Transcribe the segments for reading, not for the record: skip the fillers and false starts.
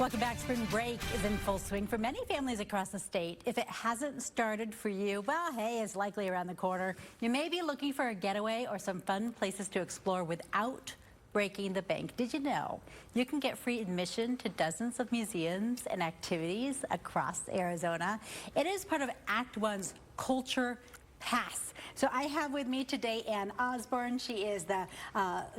Welcome back. Spring break is in full swing for many families across the state. If it hasn't started for you, well, hey, it's likely around the corner. You may be looking for a getaway or some fun places to explore without breaking the bank. Did you know you can get free admission to dozens of museums and activities across Arizona? It is part of Act One's Culture Pass. So I have with me today Ann Osborne. She is the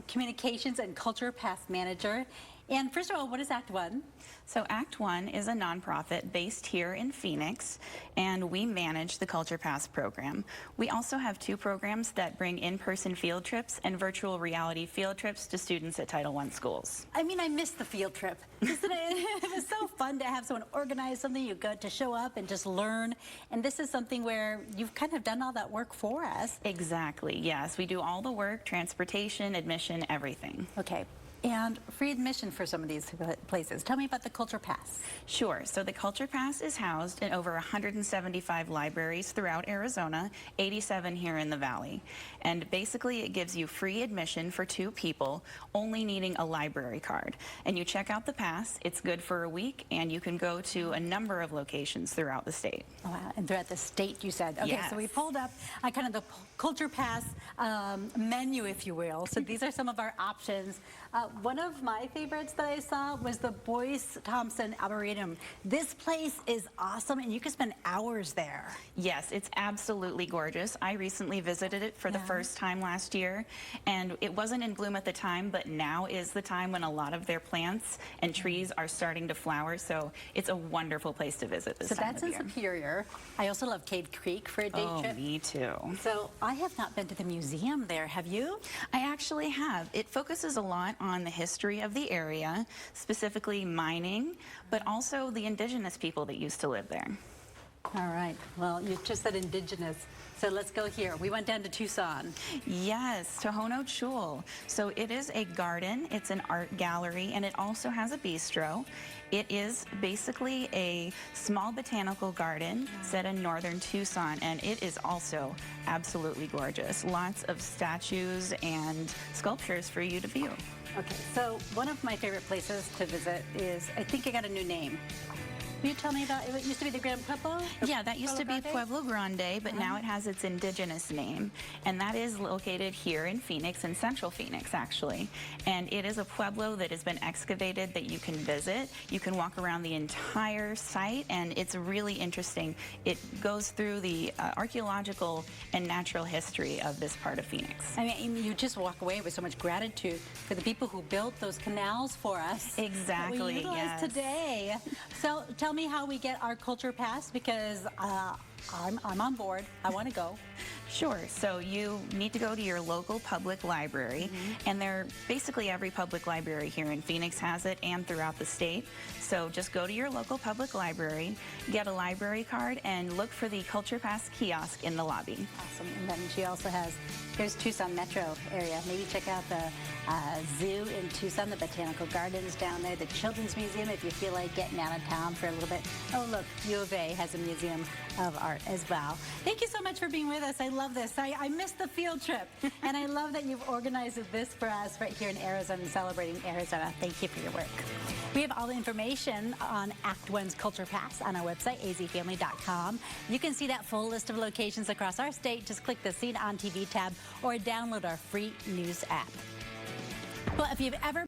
Communications and Culture Pass Manager. And first of all, what is Act One? So Act One is a nonprofit based here in Phoenix, and we manage the Culture Pass program. We also have two programs that bring in-person field trips and virtual reality field trips to students at Title I schools. I mean, I missed the field trip. Isn't it? It was so fun to have someone organize something. You got to show up and just learn. And this is something where you've kind of done all that work for us. Exactly, yes. We do all the work, transportation, admission, everything. Okay. And free admission for some of these places. Tell me about the Culture Pass. Sure. So the Culture Pass is housed in over 175 libraries throughout Arizona, 87 here in the Valley. And basically it gives you free admission for two people, only needing a library card. And you check out the pass, it's good for a week, and you can go to a number of locations throughout the state. Oh, wow. And throughout the state, you said. Okay, yes. So we pulled up kind of the Culture Pass menu, if you will. So these are some of our options. One of my favorites that I saw was the Boyce Thompson Arboretum. This place is awesome, and you can spend hours there. Yes, it's absolutely gorgeous. I recently visited it for the first time last year, and it wasn't in bloom at the time, but now is the time when a lot of their plants and trees are starting to flower, so it's a wonderful place to visit this time of year. So that's in Superior. I also love Cave Creek for a day trip. Oh, me too. So I have not been to the museum there. Have you? I actually have. It focuses a lot on the history of the area, specifically mining, but also the indigenous people that used to live there. All right. Well, you just said indigenous. So let's go here. We went down to Tucson. Yes, Tohono Chul. So it is a garden, it's an art gallery, and it also has a bistro. It is basically a small botanical garden set in northern Tucson, and it is also absolutely gorgeous. Lots of statues and sculptures for you to view. Okay, so one of my favorite places to visit is, I think it got a new name. Will you tell me about, it used to be the Gran Pueblo? Yeah, that used to be Pueblo Grande, but now it has its indigenous name. And that is located here in Phoenix, in central Phoenix, actually. And it is a pueblo that has been excavated that you can visit. You can walk around the entire site, and it's really interesting. It goes through the archaeological and natural history of this part of Phoenix. I mean, you just walk away with so much gratitude for the people who built those canals for us. Exactly, that we utilize today. So tell me how we get our Culture Pass, because I'm on board. I want to go. Sure. So you need to go to your local public library, and basically every public library here in Phoenix has it, and throughout the state. So just go to your local public library, get a library card, and look for the Culture Pass kiosk in the lobby. Awesome. And then she also has, here's Tucson metro area. Maybe check out the zoo in Tucson, the botanical gardens down there, the Children's Museum if you feel like getting out of town for a little bit. Oh, look, U of A has a museum of art as well. Thank you so much for being with us. I love this. I missed the field trip, and I love that you've organized this for us right here in Arizona, celebrating Arizona. Thank you for your work. We have all the information on Act One's Culture Pass on our website, azfamily.com. You can see that full list of locations across our state. Just click the Seen on TV tab or download our free news app. Well, if you've ever